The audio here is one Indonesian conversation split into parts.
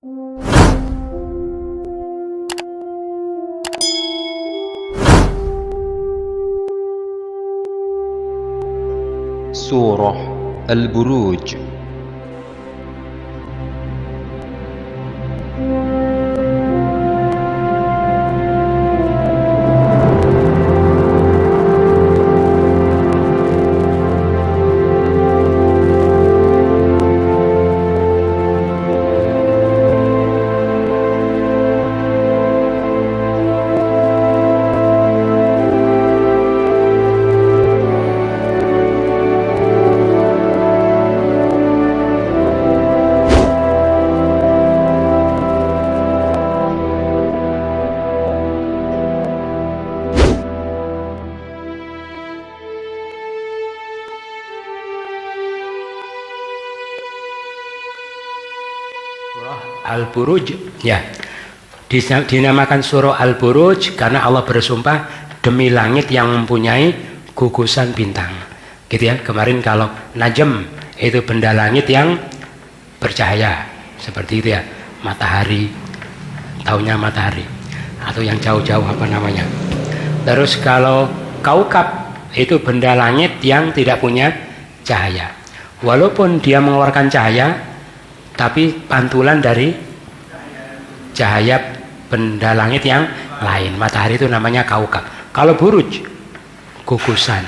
Surah Al-Buruj. Al-Buruj, ya, dinamakan surah Al-Buruj karena Allah bersumpah demi langit yang mempunyai gugusan bintang, gitu ya. Kemarin kalau Najm itu benda langit yang bercahaya seperti itu ya, matahari, taunya matahari, atau yang jauh-jauh apa namanya. Terus kalau Kaukab itu benda langit yang tidak punya cahaya, walaupun dia mengeluarkan cahaya tapi pantulan dari cahaya benda langit yang lain. Matahari itu namanya Kaukab. Kalau Buruj, gugusan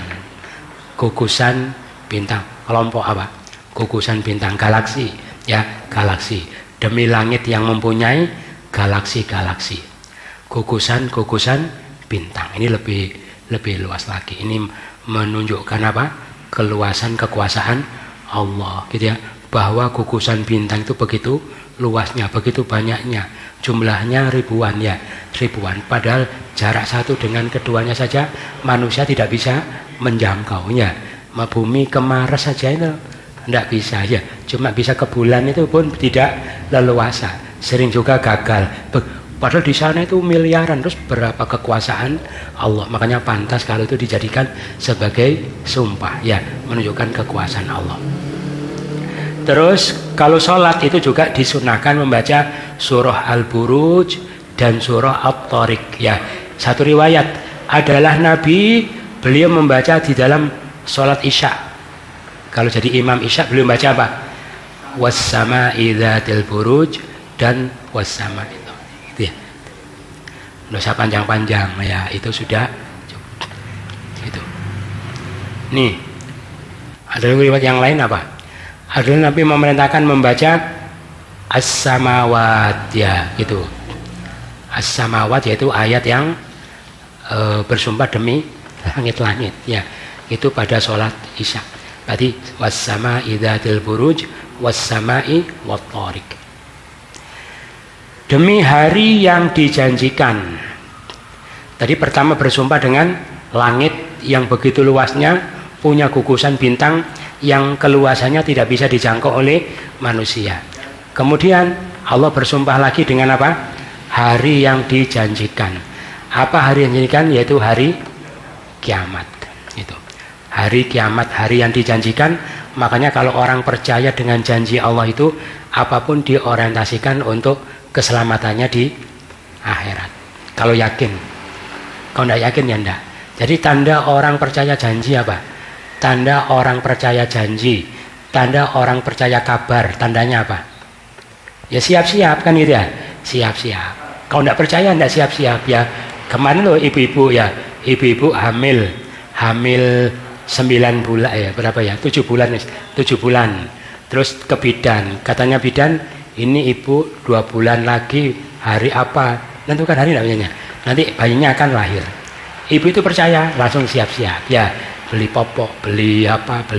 bintang. Kelompok apa? Gugusan bintang, galaksi, ya, galaksi. Demi langit yang mempunyai galaksi-galaksi. Gugusan bintang. Ini lebih luas lagi. Ini menunjukkan apa? Keluasan kekuasaan Allah, gitu ya. Bahwa gugusan bintang itu begitu luasnya, begitu banyaknya, jumlahnya ribuan, ya, ribuan. Padahal jarak satu dengan keduanya saja manusia tidak bisa menjangkaunya. Bumi ke Mars saja itu tidak bisa, ya. Cuma bisa ke bulan itu pun tidak leluasa. Sering juga gagal. Padahal di sana itu miliaran, terus berapa kekuasaan Allah. Makanya pantas kalau itu dijadikan sebagai sumpah, ya, menunjukkan kekuasaan Allah. Terus kalau sholat itu juga disunahkan membaca surah Al-Buruj dan surah At-Tariq, ya. Satu riwayat adalah Nabi, beliau membaca di dalam sholat Isya. Kalau jadi imam Isya beliau baca apa? Was-sama'i dzatil buruj dan was-sama' itu ya. Nggak usah panjang-panjang, ya, itu sudah cukup. Itu. Nih, ada riwayat yang lain apa? Adalah Nabi memerintahkan membaca As-Samawat, ya, gitu. As-Samawat yaitu ayat yang bersumpah demi langit-langit, ya. Itu pada sholat Isya. Berarti was-sama'i dzatil buruj was-sama'i wat-tariq. Demi hari yang dijanjikan. Tadi pertama bersumpah dengan langit yang begitu luasnya, punya gugusan bintang yang keluasannya tidak bisa dijangkau oleh manusia. Kemudian Allah bersumpah lagi dengan apa? Hari yang dijanjikan. Apa hari yang dijanjikan? Yaitu hari kiamat. Itu. Hari kiamat, hari yang dijanjikan. Makanya kalau orang percaya dengan janji Allah itu, apapun diorientasikan untuk keselamatannya di akhirat. Kalau yakin. Kalau tidak yakin ya enggak. Jadi tanda orang percaya janji apa? Tanda orang percaya janji, tanda orang percaya kabar, tandanya apa? Ya siap-siap kan gitu ya, siap-siap. Kalau tidak percaya tidak siap-siap, ya. Kemarin loh ibu-ibu, ya, ibu-ibu hamil 9 bulan, ya, berapa ya? 7 bulan. Terus ke bidan, katanya bidan, ini ibu 2 bulan lagi hari apa? Tentukan hari namanya. Nanti bayinya akan lahir. Ibu itu percaya, langsung siap-siap, ya. Beli popok, beli apa, 2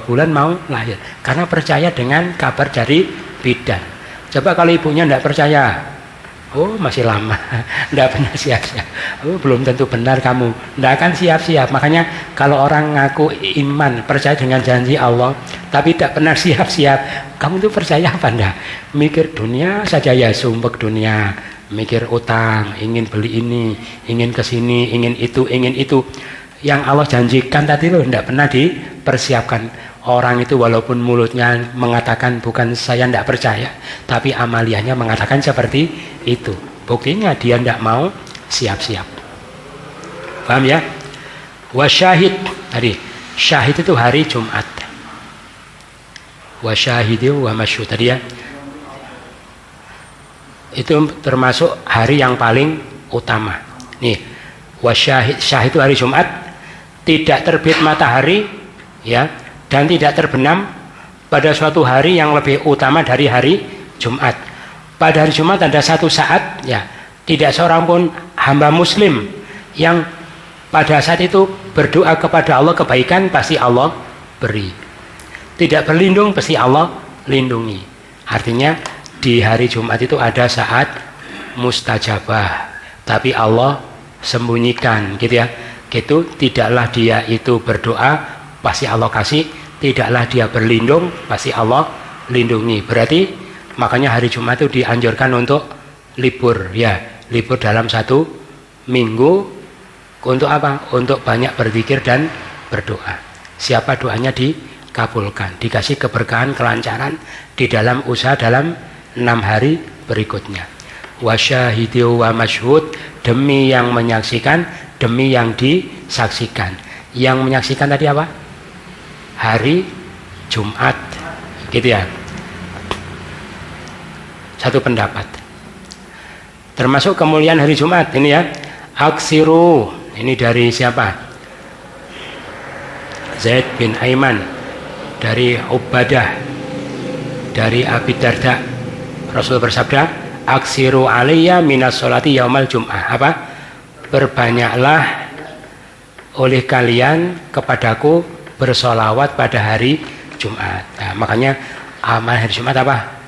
bulan mau lahir. Karena percaya dengan kabar dari bidan. Coba kalau ibunya tidak percaya, oh masih lama, tidak pernah siap-siap. Oh belum tentu benar kamu, tidak akan siap-siap. Makanya kalau orang ngaku iman, percaya dengan janji Allah, tapi tidak pernah siap-siap, kamu tuh percaya apa enggak? Mikir dunia saja, ya, sumpek dunia, mikir utang, ingin beli ini, ingin kesini, ingin itu. Yang Allah janjikan tadi loh tidak pernah dipersiapkan. Orang itu walaupun mulutnya mengatakan bukan saya tidak percaya, tapi amaliyahnya mengatakan seperti itu. Buktinya dia tidak mau siap-siap. Paham ya? Wasyahid tadi, syahid itu hari Jumat. Wasyahidu wa masyhud tadi ya. Itu termasuk hari yang paling utama. Nih, wasyahid, syahid itu hari Jumat, tidak terbit matahari ya, dan tidak terbenam pada suatu hari yang lebih utama dari hari Jumat. Pada hari Jumat ada satu saat ya, tidak seorang pun hamba muslim yang pada saat itu berdoa kepada Allah kebaikan pasti Allah beri. Tidak berlindung pasti Allah lindungi. Artinya di hari Jumat itu ada saat mustajabah, tapi Allah sembunyikan gitu ya. Gitu, tidaklah dia itu berdoa pasti Allah kasih, tidaklah dia berlindung pasti Allah lindungi. Berarti makanya hari Jumat itu dianjurkan untuk libur ya, libur dalam satu minggu. Untuk apa? Untuk banyak berzikir dan berdoa. Siapa doanya dikabulkan, dikasih keberkahan, kelancaran di dalam usaha dalam 6 hari berikutnya. Wasyahidu wa masyhud, demi yang menyaksikan, demi yang disaksikan. Yang menyaksikan tadi apa? Hari Jumat, gitu ya. Satu pendapat. Termasuk kemuliaan hari Jumat ini ya. Aksiru, ini dari siapa? Zaid bin Aiman, dari Ubadah, dari Abi Darda. Rasul bersabda, aksiru alayya minas sholati yaumal jum'ah. Apa? Berbanyaklah oleh kalian kepadaku bersolawat pada hari Jumat. Nah, makanya amalan hari Jumat apa?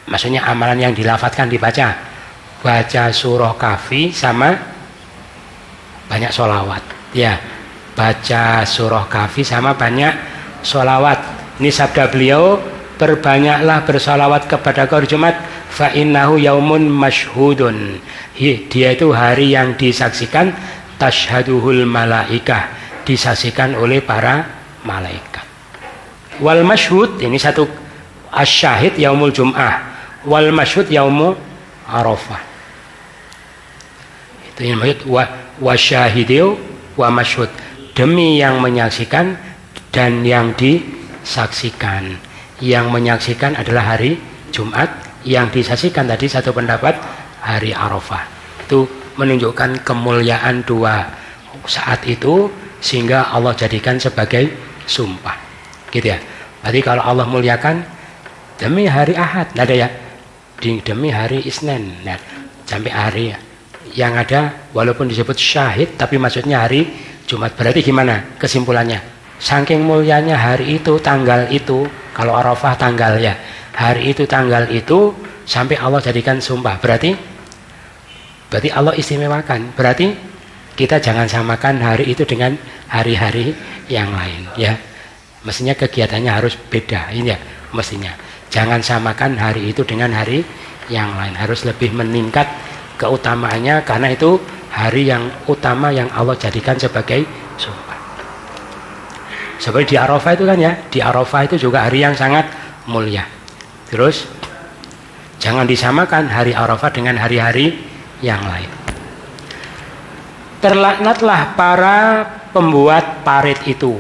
Maksudnya amalan yang dilafadzkan dibaca. Baca surah Kahfi sama banyak sholawat ya, baca surah Kahfi sama banyak sholawat. Ini sabda beliau, berbanyaklah bersolawat kepada hari Jumat, fa innahu yaumun masyhudun, dia itu hari yang disaksikan, tashhaduhul malaikah, disaksikan oleh para malaikat. Wal masyhud, ini satu, asyahid yaumul jum'ah, wal masyhud yaumu arafah. Itu yang maksud wasyahidu wa masyhud, demi yang menyaksikan dan yang disaksikan. Yang menyaksikan adalah hari Jumat, yang disaksikan tadi satu pendapat hari Arafah. Itu menunjukkan kemuliaan dua saat itu, sehingga Allah jadikan sebagai sumpah gitu ya. Berarti kalau Allah muliakan demi hari Ahad, ada ya, demi hari Isnin, nah, sampai hari yang ada walaupun disebut syahid tapi maksudnya hari Jumat. Berarti gimana kesimpulannya? Saking mulianya hari itu, tanggal itu, kalau Arafah tanggal ya, hari itu tanggal itu sampai Allah jadikan sumpah. Berarti Allah istimewakan. Berarti kita jangan samakan hari itu dengan hari-hari yang lain ya. Mestinya kegiatannya harus beda ini ya, mestinya. Jangan samakan hari itu dengan hari yang lain, harus lebih meningkat keutamaannya, karena itu hari yang utama yang Allah jadikan sebagai sumpah. Seperti di Arafah itu kan ya, di Arafah itu juga hari yang sangat mulia. Terus jangan disamakan hari Arafah dengan hari-hari yang lain. Terlaknatlah para pembuat parit itu.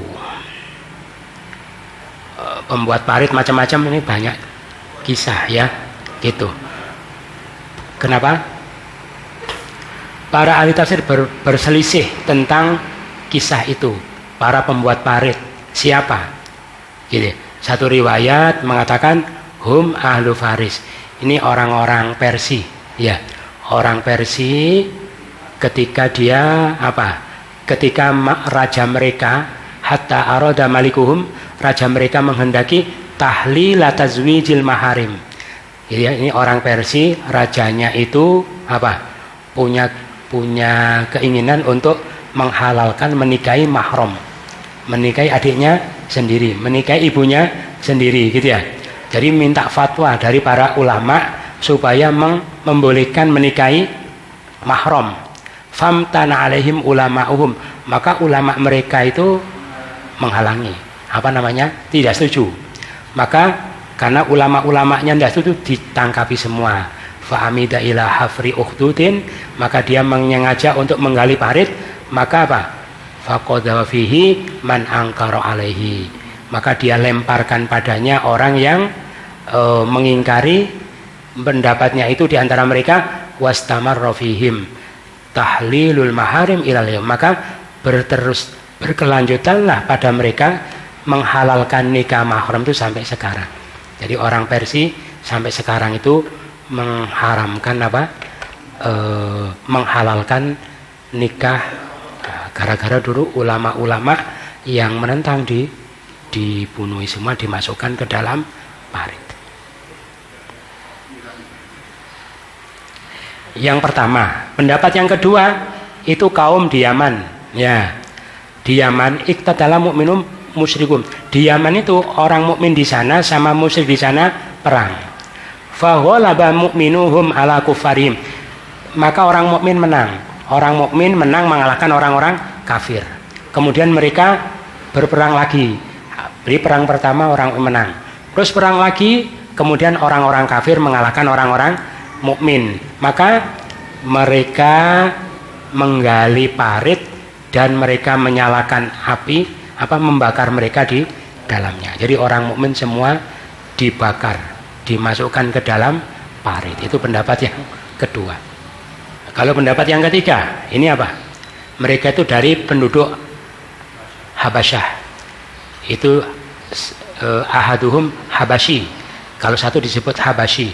Pembuat parit macam-macam, ini banyak kisah ya gitu. Kenapa? Para ahli tafsir berselisih tentang kisah itu, para pembuat parit siapa gitu. Satu riwayat mengatakan hum ahlu Faris, ini orang-orang Persia ya, orang Persia. Ketika dia apa, ketika raja mereka, hatta arada malikuhum, raja mereka menghendaki tahlil tazwijil maharim ya, ini orang Persia, rajanya itu apa, punya keinginan untuk menghalalkan menikahi mahram, menikahi adiknya sendiri, menikahi ibunya sendiri gitu ya. Jadi minta fatwa dari para ulama supaya membolehkan menikahi mahram. Famtana alaihim ulama'uhum, maka ulama mereka itu menghalangi. tidak setuju. Maka karena ulama-ulamanya tidak setuju, ditangkapi semua. Fa'amida ila hafri ukhdudin, maka dia menyengaja untuk menggali parit. Maka apa? Faqadha fihi man angkara alaihi, maka dia lemparkan padanya orang yang mengingkari pendapatnya itu di antara mereka. Wastamarra fihim tahlilul maharim ilal yaum, maka berkelanjutanlah pada mereka menghalalkan nikah mahram itu sampai sekarang. Jadi orang Persia sampai sekarang itu mengharamkan menghalalkan nikah, gara-gara dulu ulama-ulama yang menentang dibunuh semua, dimasukkan ke dalam parit. Yang pertama. Pendapat yang kedua itu kaum di Yaman. Ya, di Yaman iqtadala mu'minum musyrikum. Di Yaman itu orang mukmin di sana sama musyrik di sana perang. Fa ghalaba mu'minuhum ala kufarim. Maka orang mukmin menang. Orang mukmin menang mengalahkan orang-orang kafir. Kemudian mereka berperang lagi. Di perang pertama orang menang. Terus perang lagi, kemudian orang-orang kafir mengalahkan orang-orang mukmin. Maka mereka menggali parit dan mereka menyalakan api, membakar mereka di dalamnya. Jadi orang mukmin semua dibakar, dimasukkan ke dalam parit. Itu pendapat yang kedua. Kalau pendapat yang ketiga, ini apa? Mereka itu dari penduduk Habasyah. Itu ahaduhum Habasyi. Kalau satu disebut Habasyi.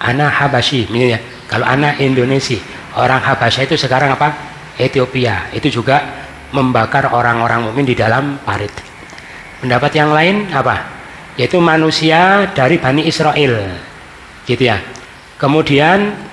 Ana Habasyi, ini ya. Kalau ana Indonesia, orang Habasyah itu sekarang apa? Ethiopia. Itu juga membakar orang-orang mukmin di dalam parit. Pendapat yang lain apa? Yaitu manusia dari Bani Israel. Gitu ya. Kemudian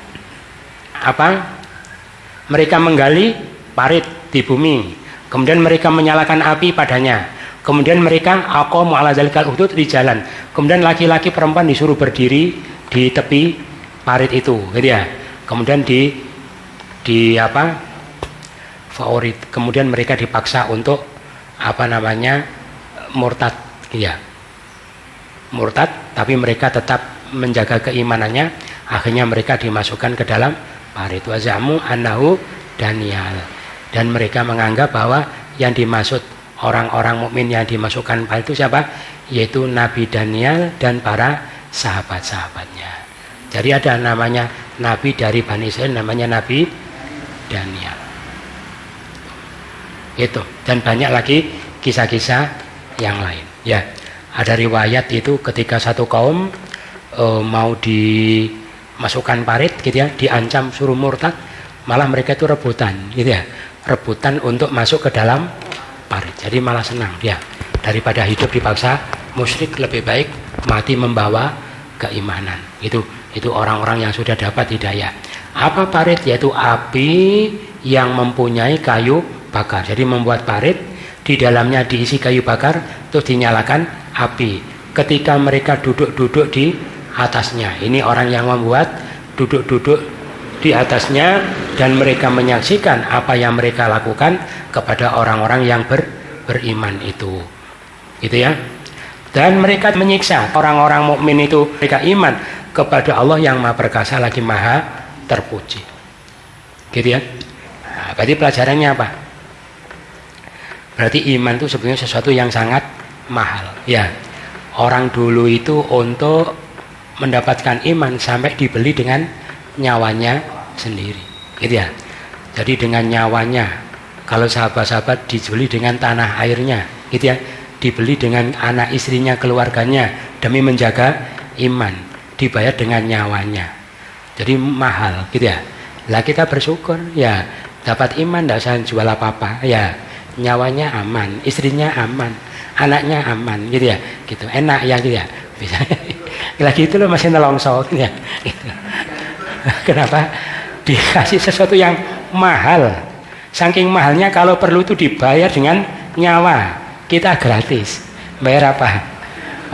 mereka menggali parit di bumi, kemudian mereka menyalakan api padanya, kemudian mereka aqamu ala zalikal ukhdud di jalan, kemudian laki-laki perempuan disuruh berdiri di tepi parit itu, gitu ya. Kemudian favorit, kemudian mereka dipaksa untuk murtad, ya, murtad, tapi mereka tetap menjaga keimanannya. Akhirnya mereka dimasukkan ke dalam parit. Wazamu annahu Daniel, dan mereka menganggap bahwa yang dimaksud orang-orang mukmin yang dimasukkan parit itu siapa? Yaitu Nabi Daniel dan para sahabat-sahabatnya. Jadi ada namanya Nabi dari Bani Israel, namanya Nabi Daniel. Itu, dan banyak lagi kisah-kisah yang lain. Ya, ada riwayat itu ketika satu kaum mau dimasukkan parit, gitu ya, diancam suruh murtad, malah mereka itu rebutan, gitu ya, rebutan untuk masuk ke dalam parit. Jadi malah senang dia, daripada hidup dipaksa musyrik, lebih baik mati membawa keimanan. Itu orang-orang yang sudah dapat hidayah. Apa parit? Yaitu api yang mempunyai kayu bakar. Jadi membuat parit, di dalamnya diisi kayu bakar, terus dinyalakan api. Ketika mereka duduk-duduk di atasnya, ini orang yang membuat duduk-duduk di atasnya, dan mereka menyaksikan apa yang mereka lakukan kepada orang-orang yang beriman itu, gitu ya. Dan mereka menyiksa orang-orang mukmin itu, mereka iman kepada Allah yang Maha Perkasa lagi Maha Terpuji, gitu ya. Nah, berarti pelajarannya apa? Berarti iman itu sebenarnya sesuatu yang sangat mahal, ya. Orang dulu itu untuk mendapatkan iman sampai dibeli dengan nyawanya sendiri, gitu ya. Jadi dengan nyawanya, kalau sahabat-sahabat dibeli dengan tanah airnya, gitu ya, dibeli dengan anak istrinya, keluarganya, demi menjaga iman, dibayar dengan nyawanya. Jadi mahal, gitu ya. Lah kita bersyukur, ya, dapat iman, tidak usah jual apa-apa, ya, nyawanya aman, istrinya aman, anaknya aman, gitu ya, gitu, enak ya, gitu ya, bisa. Lagi itu loh masih nelongso, gitu ya. Kenapa? Dikasih sesuatu yang mahal, saking mahalnya kalau perlu itu dibayar dengan nyawa. Kita gratis, bayar apa?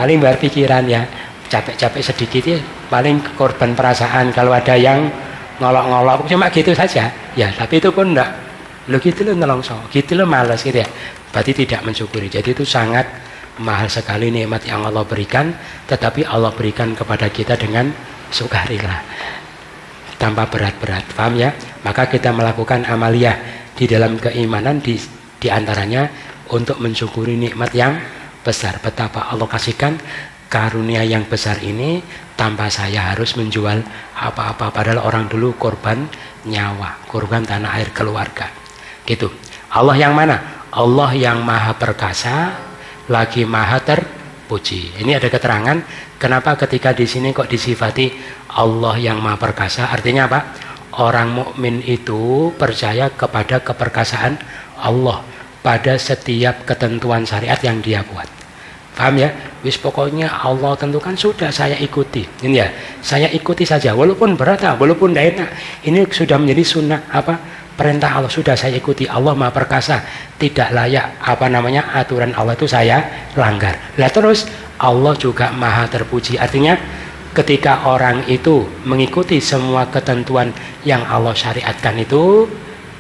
Paling bayar pikiran, ya, capek-capek sedikit ya, paling korban perasaan kalau ada yang ngolok-ngolok, cuma gitu saja, ya. Tapi itu pun enggak, lo gitu lo nelongso, gitu lo malas, gitu ya. Berarti tidak mensyukuri. Jadi itu sangat mahal sekali nikmat yang Allah berikan, tetapi Allah berikan kepada kita dengan sukarela, tanpa berat-berat. Paham ya? Maka kita melakukan amaliyah di dalam keimanan di antaranya untuk mensyukuri nikmat yang besar. Betapa Allah kasihkan karunia yang besar ini tanpa saya harus menjual apa-apa. Padahal orang dulu korban nyawa, korban tanah air keluarga. Gitu. Allah yang mana? Allah yang maha perkasa, lagi maha terpuji. Ini ada keterangan kenapa ketika di sini kok disifati Allah yang maha perkasa. Artinya apa? Orang mukmin itu percaya kepada keperkasaan Allah pada setiap ketentuan syariat yang dia buat. Paham ya? Wis pokoknya Allah tentukan, sudah saya ikuti. Ini ya, saya ikuti saja walaupun berat, walaupun tidak enak. Ini sudah menjadi sunnah perintah Allah, sudah saya ikuti. Allah maha perkasa, tidak layak aturan Allah itu saya langgar. Lah terus Allah juga maha terpuji. Artinya ketika orang itu mengikuti semua ketentuan yang Allah syariatkan itu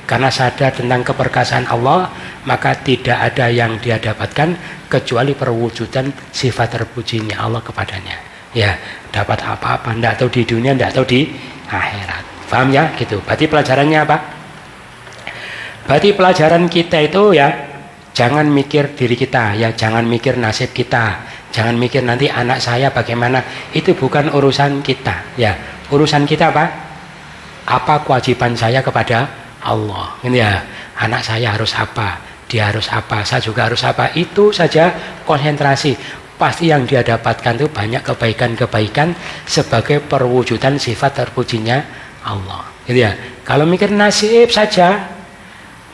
karena sadar tentang keperkasaan Allah, maka tidak ada yang dia dapatkan kecuali perwujudan sifat terpujinya Allah kepadanya. Ya, dapat apa-apa, tidak tahu di dunia, tidak tahu di akhirat. Paham ya? Gitu. Berarti pelajarannya apa? Berarti pelajaran kita itu ya, jangan mikir diri kita, ya jangan mikir nasib kita, jangan mikir nanti anak saya bagaimana. Itu bukan urusan kita. Ya, urusan kita apa? Apa kewajiban saya kepada Allah? Ini ya, anak saya harus apa? Dia harus apa? Saya juga harus apa? Itu saja konsentrasi. Pasti yang dia dapatkan itu banyak kebaikan-kebaikan sebagai perwujudan sifat terpujinya Allah. Gitu ya. Kalau mikir nasib saja,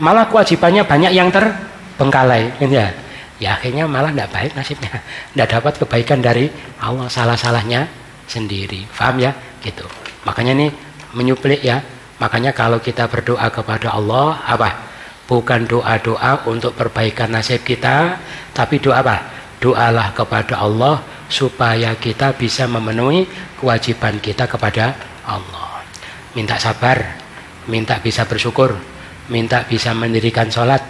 malah kewajibannya banyak yang terbengkalai. Gitu ya. Ya akhirnya malah tidak baik nasibnya. Tidak dapat kebaikan dari Allah, salah-salahnya sendiri. Paham ya? Gitu. Makanya ini menyuplik ya. Makanya kalau kita berdoa kepada Allah, apa? Bukan doa-doa untuk perbaikan nasib kita, tapi doa apa? Doalah kepada Allah supaya kita bisa memenuhi kewajiban kita kepada Allah. Minta sabar, minta bisa bersyukur, minta bisa mendirikan sholat,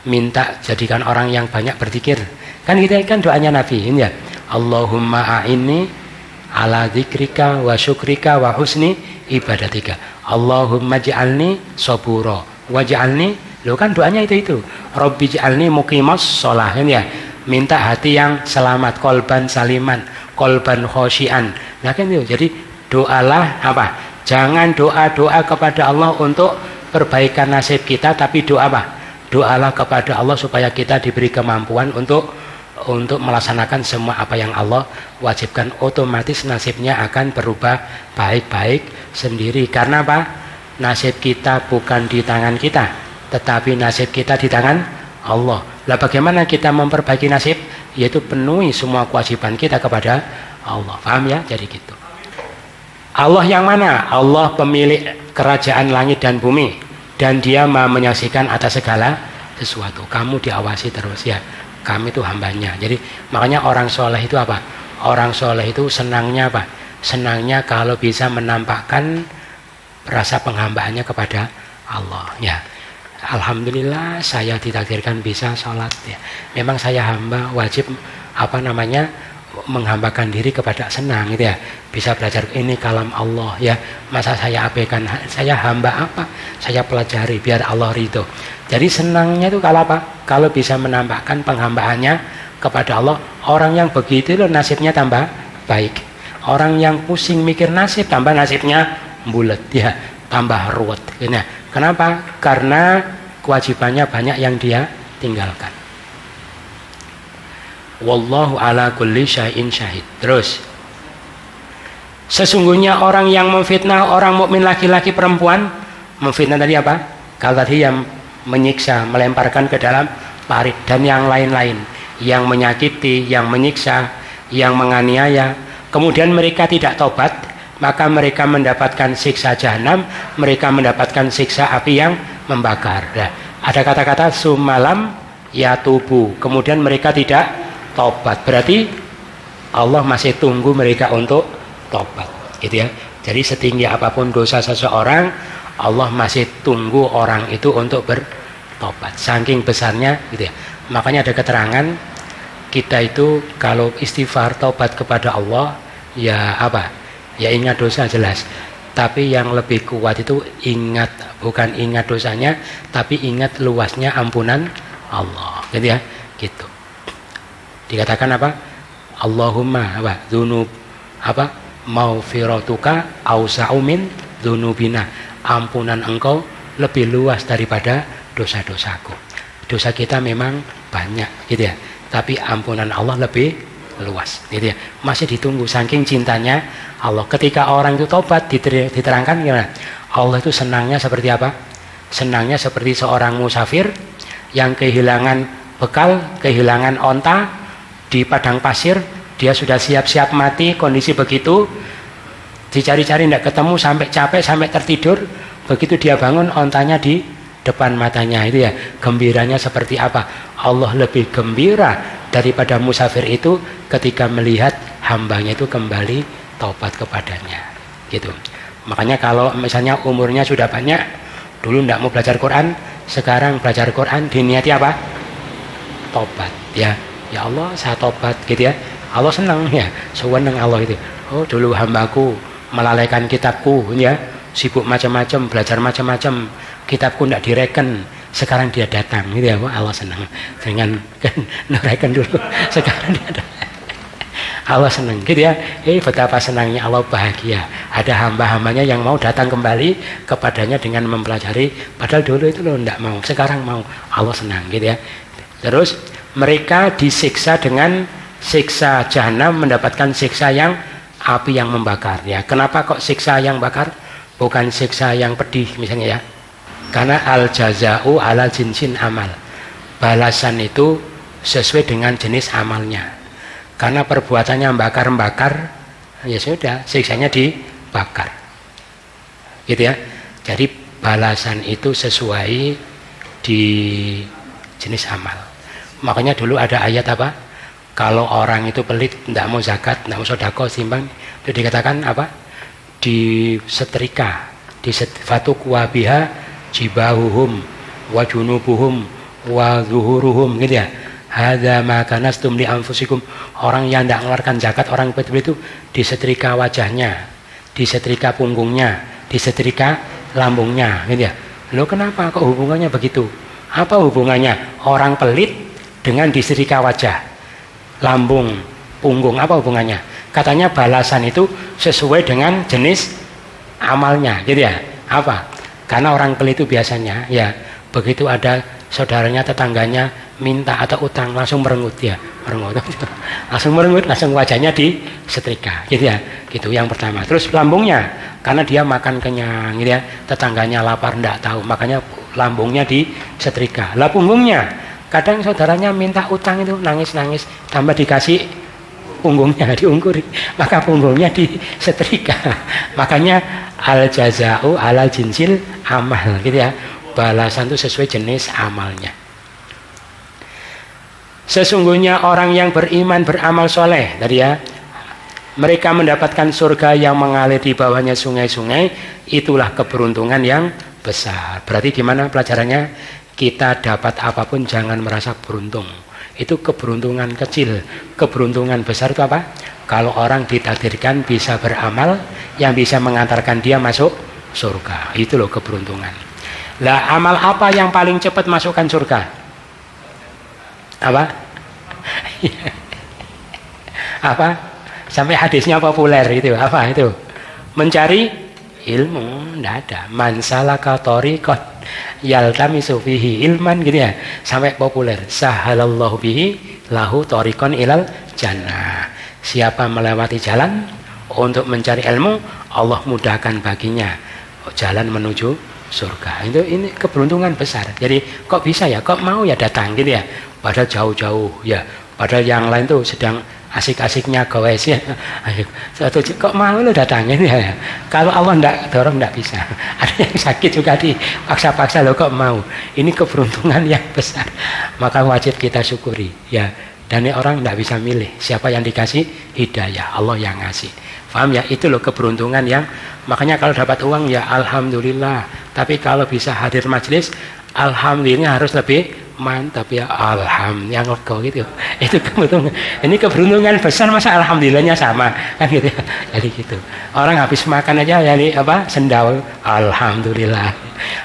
minta jadikan orang yang banyak berzikir. Kan kita kan doanya Nabi ini ya. Allahumma a'inni ala dzikrika wa syukrika wa husni ibadatika. Allahumma ja'alni sabura waj'alni. Lo kan doanya itu. Rabbi ja'alni muqimas shalah ya. Minta hati yang selamat, kolban saliman, kolban khosyian. Nah kan itu. Jadi doalah apa? Jangan doa-doa kepada Allah untuk perbaikan nasib kita, tapi doa apa? Doalah kepada Allah supaya kita diberi kemampuan untuk melaksanakan semua apa yang Allah wajibkan. Otomatis nasibnya akan berubah baik-baik sendiri. Karena apa? Nasib kita bukan di tangan kita, tetapi nasib kita di tangan Allah. Lah bagaimana kita memperbaiki nasib? Yaitu penuhi semua kewajiban kita kepada Allah. Paham ya? Jadi gitu. Allah yang mana? Allah pemilik kerajaan langit dan bumi, dan dia maha menyaksikan atas segala sesuatu. Kamu diawasi terus ya. Kami itu hambanya. Jadi makanya orang soleh itu apa? Orang soleh itu senangnya apa? Senangnya kalau bisa menampakkan rasa penghambaannya kepada Allah ya. Alhamdulillah saya ditakdirkan bisa sholat ya. Memang saya hamba, wajib menghambakan diri kepada senang gitu ya. Bisa belajar ini kalam Allah ya. Masa saya abaikan? Saya hamba apa? Saya pelajari biar Allah ridho. Jadi senangnya itu kalau apa? Kalau bisa menampakkan penghambaannya kepada Allah. Orang yang begitu loh nasibnya tambah baik. Orang yang pusing mikir nasib tambah nasibnya bulat ya, tambah ruwet. Nah, kenapa? Karena kewajibannya banyak yang dia tinggalkan. Wallahu ala kulli syai'in syahid. Terus, sesungguhnya orang yang memfitnah orang mukmin laki-laki perempuan, memfitnah tadi apa? Kalau tadi yang menyiksa, melemparkan ke dalam parit dan yang lain-lain, yang menyakiti, yang menyiksa, yang menganiaya, kemudian mereka tidak tobat, maka mereka mendapatkan siksa jahanam, mereka mendapatkan siksa api yang membakar. Nah, ada kata-kata sumalam ya tubuh, kemudian mereka tidak tobat, berarti Allah masih tunggu mereka untuk tobat, gitu ya. Jadi setinggi apapun dosa seseorang, Allah masih tunggu orang itu untuk bertobat, saking besarnya, gitu ya. Makanya ada keterangan kita itu kalau istighfar taubat kepada Allah ya apa? Ya ingat dosa jelas. Tapi yang lebih kuat itu bukan ingat dosanya, tapi ingat luasnya ampunan Allah. Gitu ya, gitu. Dikatakan apa? Allahumma apa? Dzunub apa? Maufiratuka ausa'u min dzunubina. Ampunan engkau lebih luas daripada dosa-dosaku. Dosa kita memang banyak, gitu ya. Tapi ampunan Allah lebih luas, gitu ya. Masih ditunggu saking cintanya Allah. Ketika orang itu tobat diterangkan gimana? Allah itu senangnya seperti apa? Senangnya seperti seorang musafir yang kehilangan bekal, kehilangan onta di padang pasir, dia sudah siap-siap mati, kondisi begitu, dicari-cari tidak ketemu sampai capek, sampai tertidur, begitu dia bangun ontanya di depan matanya, itu ya. Gembiranya seperti apa? Allah lebih gembira daripada musafir itu ketika melihat hambanya itu kembali taubat kepadanya, gitu. Makanya kalau misalnya umurnya sudah banyak, dulu tidak mau belajar Quran, sekarang belajar Quran diniati apa? Tobat, ya. Ya Allah, saya tobat, gitu ya. Allah senang ya, senang Allah itu. Oh, dulu hambaku melalaikan kitabku, ya, sibuk macam-macam, belajar macam-macam, kitabku tidak direken, sekarang dia datang, gitu ya. Allah senang dengan nuraikan dulu, sekarang dia datang. Allah senang, gitu ya. Betapa senangnya Allah, bahagia ada hamba-hambanya yang mau datang kembali kepadanya dengan mempelajari, padahal dulu itu loh tidak mau, sekarang mau. Allah senang, gitu ya. Terus mereka disiksa dengan siksa jahanam, mendapatkan siksa yang api yang membakar, ya. Kenapa kok siksa yang bakar, bukan siksa yang pedih misalnya, ya? Karena al jaza'u ala jinsin amal, balasan itu sesuai dengan jenis amalnya. Karena perbuatannya bakar-bakar, ya sudah, siksanya dibakar, gitu ya. Jadi balasan itu sesuai di jenis amal. Makanya dulu ada ayat apa? Kalau orang itu pelit, tidak mau zakat, tidak mau sedekah, timbang, itu dikatakan apa? Disetrika, difatuk wabiha jibahuhum wa junubuhum wa zuhuruhum, gitu ya. Hadza ma kanastum li anfusikum. Orang yang tidak mengeluarkan zakat, orang pelit itu disetrika wajahnya, disetrika punggungnya, disetrika lambungnya, gitu ya. Loh, kenapa kok hubungannya begitu? Apa hubungannya orang pelit dengan disetrika wajah, lambung, punggung, apa hubungannya? Katanya balasan itu sesuai dengan jenis amalnya, gitu ya. Apa? Karena orang pelit itu biasanya, ya, begitu ada saudaranya, tetangganya minta atau utang, langsung merengut, ya, merengut, langsung merengut, langsung wajahnya disetrika, gitu ya. Gitu yang pertama. Terus lambungnya, karena dia makan kenyang, gitu ya. Tetangganya lapar, tidak tahu, makanya lambungnya disetrika. Lah punggungnya, kadang saudaranya minta utang itu nangis-nangis, tambah dikasih punggungnya diungkuri, maka punggungnya disetrika. Makanya al jaza'u ala jinsil amal, gitu ya. Balasan itu sesuai jenis amalnya. Sesungguhnya orang yang beriman beramal soleh, tadi ya, mereka mendapatkan surga yang mengalir di bawahnya sungai-sungai. Itulah keberuntungan yang besar. Berarti gimana pelajarannya? Kita dapat apapun jangan merasa beruntung. Itu keberuntungan kecil. Keberuntungan besar itu apa? Kalau orang ditakdirkan bisa beramal yang bisa mengantarkan dia masuk surga. Itu loh keberuntungan. Lah, amal apa yang paling cepat masukkan surga? Apa? Apa? Sampai hadisnya populer itu. Apa itu? Mencari ilmu. Tidak ada. Man salaka thariqan yaltamisu fihi ilman, gitu ya. Sampai populer. Sahalallahu bihi lahu thariqan ilal jannah. Siapa melewati jalan untuk mencari ilmu, Allah mudahkan baginya jalan menuju surga. Itu ini keberuntungan besar. Jadi kok bisa ya, kok mau ya datang, gitu ya. Padahal jauh-jauh, ya. Padahal yang lain tuh sedang asik-asiknya gawes, ya. Kok mau lo datangin, ya. Kalau Allah tidak dorong, tidak bisa. Ada yang sakit juga dipaksa-paksa, lo kok mau. Ini keberuntungan yang besar. Maka wajib kita syukuri, ya. Dan ini orang tidak bisa milih siapa yang dikasih hidayah, Allah yang ngasih. Paham ya? Itu loh keberuntungan yang, makanya kalau dapat uang ya alhamdulillah. Tapi kalau bisa hadir majelis, alhamdulillah harus lebih mantap ya, alhamdulillah, yang lega gitu. Itu keberuntungan. Ini keberuntungan besar, masa alhamdulillahnya sama kan gitu ya. Jadi gitu. Orang habis makan aja jadi apa? Sendal, alhamdulillah.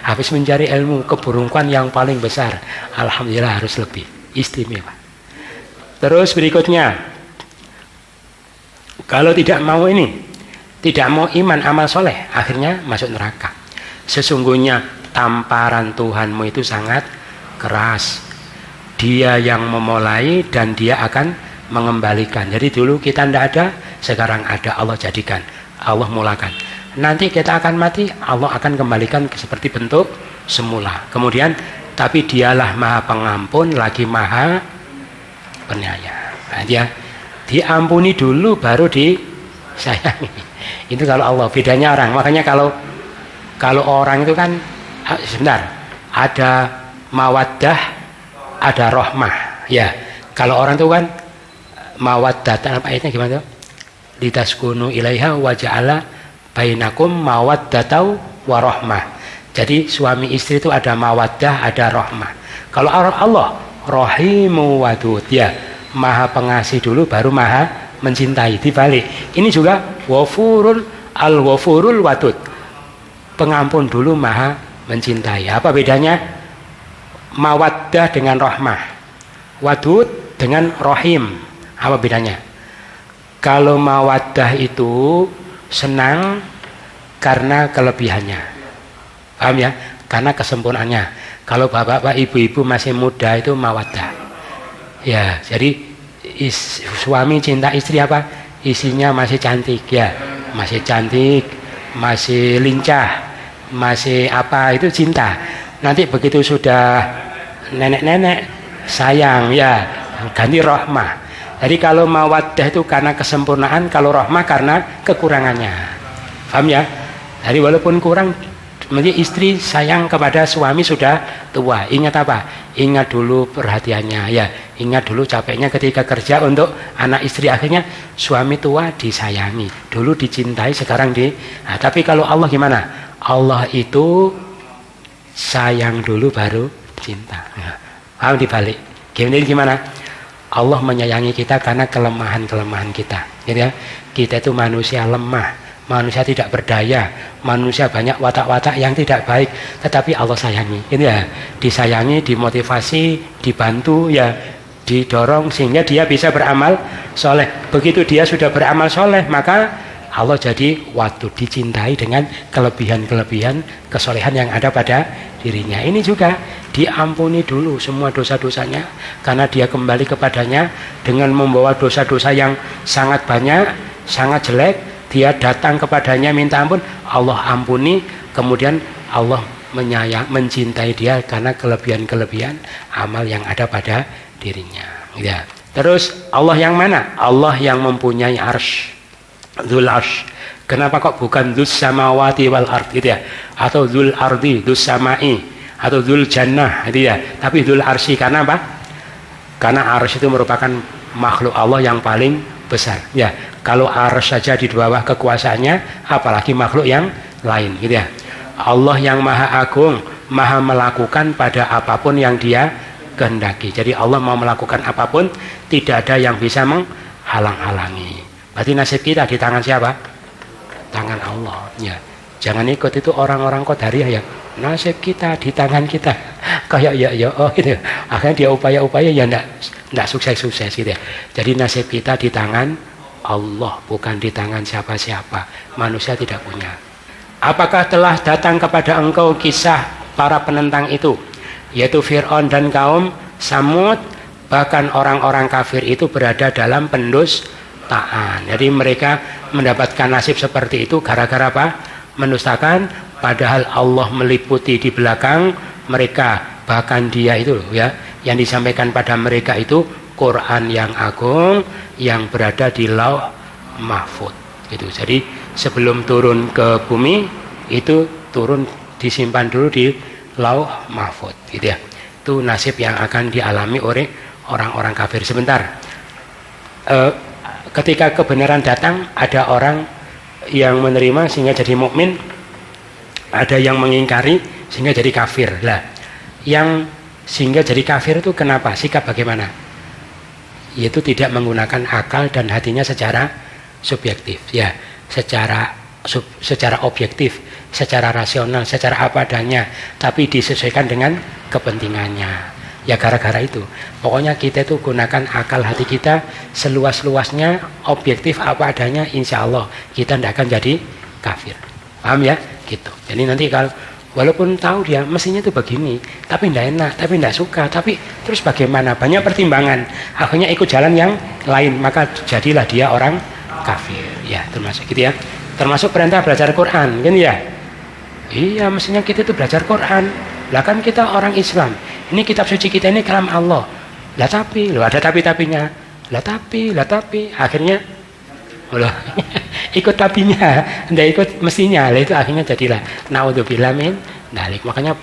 Habis mencari ilmu, keberuntungan yang paling besar, alhamdulillah harus lebih istimewa. Terus berikutnya, kalau tidak mau ini, tidak mau iman amal soleh, akhirnya masuk neraka. Sesungguhnya tamparan Tuhanmu itu sangat keras. Dia yang memulai dan dia akan mengembalikan. Jadi dulu kita tidak ada, sekarang ada, Allah jadikan, Allah mulakan. Nanti kita akan mati, Allah akan kembalikan seperti bentuk semula. Kemudian, tapi dialah maha pengampun, lagi maha penyayang. Nah, dia diampuni dulu baru disayangi. Itu kalau Allah, bedanya orang. Makanya kalau orang itu kan sebentar, ada mawaddah, ada rahmah. Ya, kalau orang itu kan mawaddah, apa ayatnya gimana tuh? Litaskunu ilaiha wa ja'ala bainakum mawaddatan wa rahmah. Jadi suami istri itu ada mawaddah, ada rahmah. Kalau Allah rahimu wadud, ya, maha pengasih dulu baru maha mencintai. Dibalik. Ini juga ghafurul al-ghafurul wadud. Pengampun dulu maha mencintai. Apa bedanya? Mawaddah dengan rahmah, wadud dengan rahim. Apa bedanya? Kalau mawaddah itu senang karena kelebihannya, paham ya? Karena kesempurnaannya. Kalau bapak-bapak, ibu-ibu masih muda itu mawaddah. Ya, jadi suami cinta istri apa? Isinya masih cantik, ya, masih cantik, masih lincah, masih apa, itu cinta. Nanti begitu sudah nenek-nenek sayang, ya, ganti rahmah. Jadi kalau mawaddah itu karena kesempurnaan, kalau rahmah karena kekurangannya. Paham ya? Jadi walaupun kurang, istri sayang kepada suami sudah tua. Ingat apa? Ingat dulu perhatiannya, ya. Ingat dulu capeknya ketika kerja untuk anak istri. Akhirnya suami tua disayangi, dulu dicintai, sekarang nah, tapi kalau Allah gimana? Allah itu sayang dulu baru cinta. Paham dibalik? Gimana? Allah menyayangi kita karena kelemahan-kelemahan kita. Gitu ya? Kita itu manusia lemah, manusia tidak berdaya, manusia banyak watak-watak yang tidak baik, tetapi Allah sayangi. Gitu ya? Disayangi, dimotivasi, dibantu, ya, didorong sehingga dia bisa beramal soleh. Begitu dia sudah beramal soleh, maka Allah jadi waktu dicintai dengan kelebihan-kelebihan kesolehan yang ada pada dirinya. Ini juga diampuni dulu semua dosa-dosanya karena dia kembali kepadanya dengan membawa dosa-dosa yang sangat banyak, sangat jelek. Dia datang kepadanya minta ampun, Allah ampuni. Kemudian Allah mencintai dia karena kelebihan-kelebihan amal yang ada pada dirinya. Ya. Terus Allah yang mana? Allah yang mempunyai arsy, Dzul Arsy. Kenapa kok bukan Dzus samawati wal ard gitu ya? Atau Dzul ardi, Dzus samai, atau Dzul jannah gitu ya? Tapi Dzul Arsy karena apa? Karena arsy itu merupakan makhluk Allah yang paling besar. Ya, kalau arsy saja di bawah kekuasaannya, apalagi makhluk yang lain gitu ya. Allah yang maha agung, maha melakukan pada apapun yang dia kehendaki. Jadi Allah mau melakukan apapun, tidak ada yang bisa menghalang-halangi. Berarti nasib kita di tangan siapa? Tangan Allah. Ya. Jangan ikut itu orang-orang qadariyah ya. Nasib kita di tangan kita. Kayak ya oh gitu. Akhirnya dia upaya-upaya ya enggak sukses-sukses gitu ya. Jadi nasib kita di tangan Allah, bukan di tangan siapa-siapa. Manusia tidak punya. Apakah telah datang kepada engkau kisah para penentang itu, yaitu Fir'aun dan kaum Samud? Bahkan orang-orang kafir itu berada dalam pendustaan. Jadi mereka mendapatkan nasib seperti itu gara-gara apa? Mendustakan, padahal Allah meliputi di belakang mereka. Bahkan dia itu ya, yang disampaikan pada mereka itu Quran yang agung yang berada di Lauh Mahfuz. Gitu. Jadi sebelum turun ke bumi itu turun disimpan dulu di Lauh Mahfuz. Gitu ya. Itu nasib yang akan dialami oleh orang-orang kafir. Sebentar. Ketika kebenaran datang, ada orang yang menerima sehingga jadi mukmin, ada yang mengingkari sehingga jadi kafir. Lah, yang Sehingga jadi kafir itu kenapa? Sikap bagaimana? Yaitu tidak menggunakan akal dan hatinya secara subjektif, ya, secara objektif, secara rasional, secara apa adanya, tapi disesuaikan dengan kepentingannya. Ya gara-gara itu, pokoknya kita itu gunakan akal hati kita seluas-luasnya, objektif apa adanya, insya Allah kita tidak akan jadi kafir. Paham ya? Gitu. Jadi nanti kalau walaupun tahu dia mestinya itu begini, tapi tidak enak, tapi tidak suka, tapi terus bagaimana? Banyak pertimbangan, akhirnya ikut jalan yang lain, maka jadilah dia orang kafir. Ya termasuk gitu ya. Termasuk perintah belajar Quran, kan ya? Iya, mestinya kita itu belajar Quran. Lah kan kita orang Islam. Ini kitab suci kita ini kalam Allah. Lah tapi, loh ada tapi-tapinya. Lah tapi, akhirnya loh, ikut tapinya, ndak ikut mestinya. Lah itu akhirnya jadilah naudzubillah min dzalik. Makanya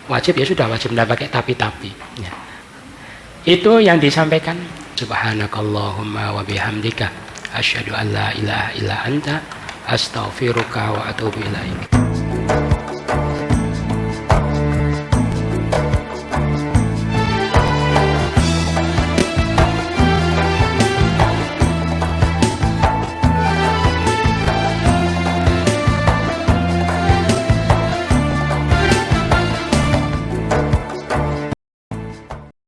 wajib ya sudah wajib ndak pakai tapi-tapi. Ya. Itu yang disampaikan. Subhanakallahumma wa bihamdika asyhadu an la ilaha illa anta astaghfiruka wa atubu ilaik.